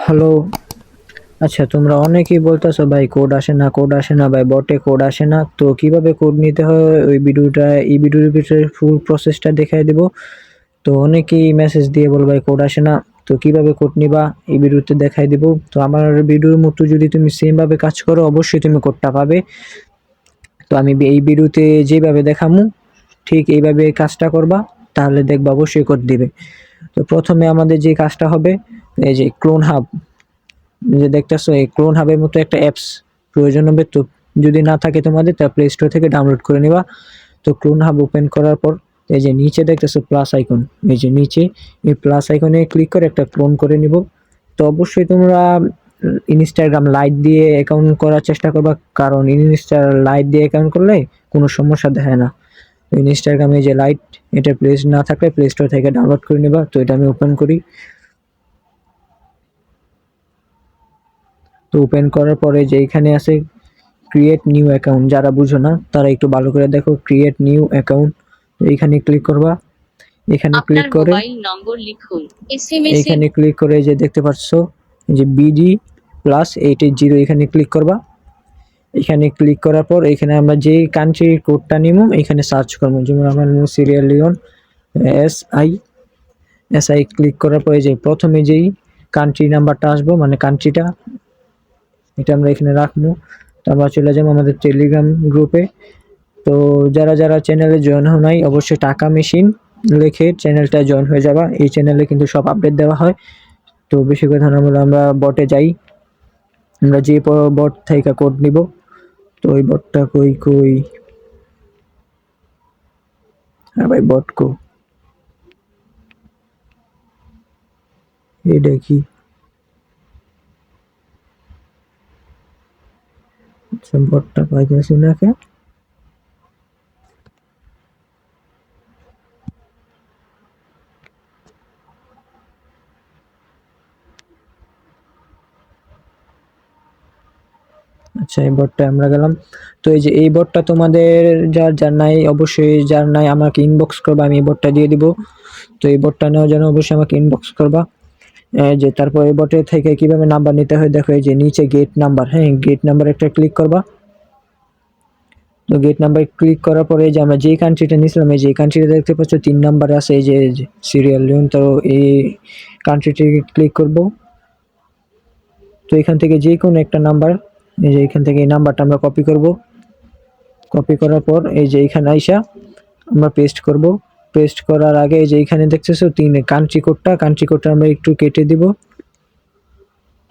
Hello. আচ্ছা, তোমরা অনেকেই বলতেছো ভাই কোড আসে না ভাই, বটে কোড আসে না। তো কিভাবে কোড নিতে হয় ওই ভিডিওটা, এই ভিডিওর ভিতরে ফুল প্রসেসটা দেখাই দিব। তো অনেকেই মেসেজ দিয়ে বল ভাই কোড আসে না, তো কিভাবে কোড নিবা এই ভিডিওতে দেখাই দিব। তো আমার ভিডিওর মতো যদি তুমি সেম ভাবে কাজ করো অবশ্যই তুমি কোডটা পাবে। তো আমি এই ভিডিওতে যেভাবে দেখামু ঠিক এইভাবে কাজটা করবা, তাহলে দেখবা অবশ্যই কোড দিবে। তো প্রথমে আমাদের যে কাজটা হবে, এই যে ক্লোন হাব যে দেখতেছো, এই ক্লোন হাবের মতো একটা অ্যাপস প্রয়োজন হবে। তো যদি না থাকে তোমাদের, তা প্লে স্টোর থেকে ডাউনলোড করে নিবা। তো ক্লোন হাব ওপেন করার পর এই যে নিচে দেখতেছো প্লাস আইকন, এই যে নিচে এই প্লাস আইকনে ক্লিক করে একটা ক্লোন করে নিব। তো অবশ্যই তোমরা ইনস্টাগ্রাম লাইট দিয়ে অ্যাকাউন্ট করার চেষ্টা করবা, কারণ ইনস্টা লাইট দিয়ে অ্যাকাউন্ট করলে কোনো সমস্যা দেখায় না। তো ইনস্টাগ্রামে যে লাইট, এটা প্লে না থাকলে প্লে স্টোর থেকে ডাউনলোড করে নিবা। তো এটা আমি ওপেন করি। তো ওপেন করার পরে যে এখানে আছে ক্রিয়েট নিউ অ্যাকাউন্ট, যারা বুঝো না তারা একটু ভালো করে দেখো, ক্রিয়েট নিউ অ্যাকাউন্ট। এখানে ক্লিক করবা। এখানে ক্লিক আপনার করে মোবাইল নম্বর লিখুন। এসএমএস এর এখানে ক্লিক করে যে দেখতে পাচ্ছ যে বিডি প্লাস 880, এখানে ক্লিক করবা। এখানে ক্লিক করার পর এখানে আমরা যে কান্ট্রির কোডটা নিব এখানে সার্চ করবো, যেমন আমার সিরিয়াল লিওন এস আই। ক্লিক করার পরে যে প্রথমে যেই কান্ট্রি নাম্বারটা আসবো, মানে কান্ট্রিটা, এটা আমরা এখানে রাখবো। তো আমরা চলে যাবো আমাদের টেলিগ্রাম গ্রুপে। তো যারা যারা চ্যানেলে জয়েন হও নাই, অবশ্যই টাকা মেশিন লিখে চ্যানেলটা জয়েন হয়ে যাবা। এই চ্যানেলে কিন্তু সব আপডেট দেওয়া হয়। তো বেশি কথা না বলে আমরা বটে যাই। আমরা যে বট থেকে কোড নিব, তো ওই বটটা কই কই, হ্যাঁ ভাই বট কো, এটা কি? আচ্ছা, বটটা পাইতেছি না কে? আচ্ছা, এই বটটা আমরা গেলাম। তো এই যে এই বটটা তোমাদের যার যার নাই, অবশ্যই যার নাই আমাকে ইনবক্স করবা, আমি এই বটটা দিয়ে দিব। তো এই বটটা নেওয়ার জন্য অবশ্যই আমাকে ইনবক্স করবা। যে তারপর এই বটে থেকে কিভাবে নাম্বার নিতে হয় দেখো, এই যে নিচে গেট নাম্বার, হ্যাঁ গেট নাম্বার একটা ক্লিক করবা। তো গেট নাম্বার ক্লিক করার পরে যে আমরা যে কান্ট্রিটা নিয়েছিলাম, এই যে কান্ট্রিটা দেখতে পাচ্ছ 3 নাম্বারে আছে, এই যে সিরিয়াল লিওন। তো এই কান্ট্রিটিকে ক্লিক করব। তো এখান থেকে যে কোনো একটা নাম্বার, এই যে এখান থেকে এই নাম্বারটা আমরা কপি করব। কপি করার পর এই যে এখানে আইসা আমরা পেস্ট করব। পেস্ট করার আগে এই যে এখানে দেখতেছো 3 কান্ট্রি কোডটা আমরা একটু কেটে দিব।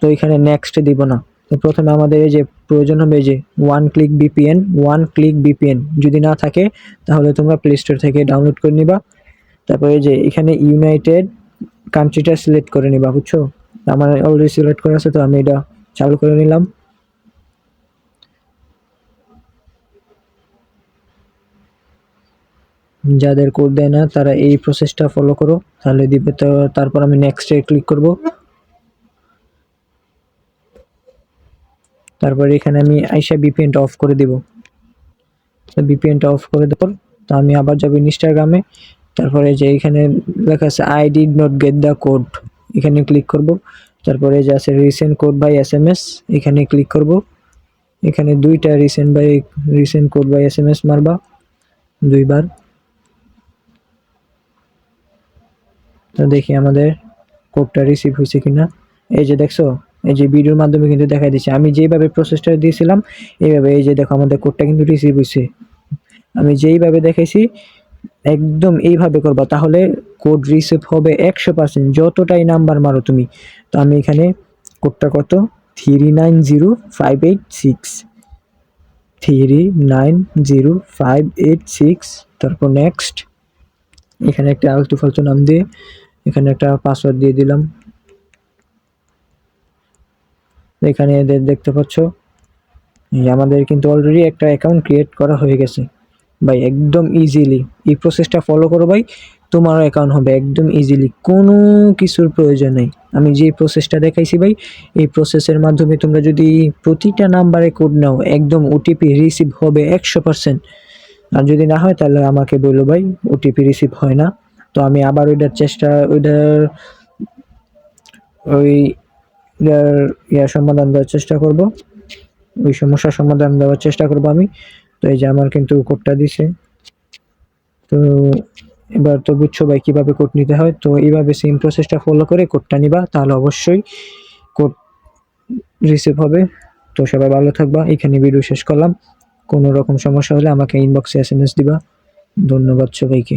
তো এখানে নেক্সট দিব না। তো প্রথমে আমাদের এই যে প্রয়োজন হবে এই যে ওয়ান ক্লিক বিপিএন, যদি না থাকে তাহলে তোমরা প্লে স্টোর থেকে ডাউনলোড করে নিবা। তারপরে যে এখানে ইউনাইটেড কান্ট্রিটা সিলেক্ট করে নিবা, বুঝছো? আমার অলরেডি সিলেক্ট করা আছে, তো আমি এটা চালু করে নিলাম। যাদের কোড দেয় না তারা এই প্রসেসটা ফলো করো, তাহলে দিবে। তো তারপর আমি নেক্সটে ক্লিক করব। তারপর এখানে আমি আইসা বিপিএনটা অফ করে দিব। তো বিপিএনটা অফ করে দেওয়ার পর তো আমি আবার যাব ইনস্টাগ্রামে। তারপরে যে এখানে লেখা আছে I did not get the code, এখানে ক্লিক করব। তারপরে যে আছে রিসেন্ট কোড বাই এসএমএস, এখানে ক্লিক করব। এখানে দুইটা রিসেন্ট কোড বাই এসএমএস মারবা দুইবার। তো দেখি আমাদের কোডটা রিসিভ হয়েছে কিনা। এই যে দেখছো, এই যে ভিডিওর মাধ্যমে কিন্তু দেখা দিচ্ছে, আমি যেভাবে প্রসেসটা দিয়েছিলাম এইভাবে, এই যে দেখো আমাদের কোডটা কিন্তু রিসিভ হয়েছে। আমি যেইভাবে দেখাইছি একদম এইভাবে করবা, তাহলে কোড রিসিভ হবে 100%, যতটাই নাম্বার মারো তুমি। তো আমি এখানে কোডটা কত, 390586, 390586, তারপর নেক্সট। এখানে একটা আলতু ফালতু নাম দিয়ে এখানে একটা পাসওয়ার্ড দিয়ে দিলাম। এখানে দেখতে পাচ্ছ আমাদের কিন্তু অলরেডি একটা অ্যাকাউন্ট ক্রিয়েট করা হয়ে গেছে ভাই, একদম ইজিলি। এই প্রসেসটা ফলো করো ভাই, তোমারও অ্যাকাউন্ট হবে একদম ইজিলি, কোনো কিছুর প্রয়োজন নেই। আমি যে প্রসেসটা দেখাইছি ভাই, এই প্রসেসের মাধ্যমে তোমরা যদি প্রতিটা নাম্বারে কোড নাও, একদম ওটিপি রিসিভ হবে 100%। আর যদি না হয় তাহলে আমাকে বলো ভাই, ওটিপি রিসিভ হয় না। তো আমি আবার ওইটার সমাধান দেওয়ার চেষ্টা করব, ওই সমস্যার সমাধান দেওয়ার চেষ্টা করব আমি। তো এই যে আমার কিন্তু কোডটা দিছে। তো এবার তো বুঝছো ভাই কিভাবে কোড নিতে হয়। তো এইভাবে সেম প্রসেসটা ফলো করে কোডটা নিবা, তাহলে অবশ্যই কোড রিসিভ হবে। তো সবাই ভালো থাকবা, এখানে ভিডিও শেষ করলাম। কোনো রকম সমস্যা হলে আমাকে ইনবক্সে এসএমএস দিবা। ধন্যবাদ সবাইকে।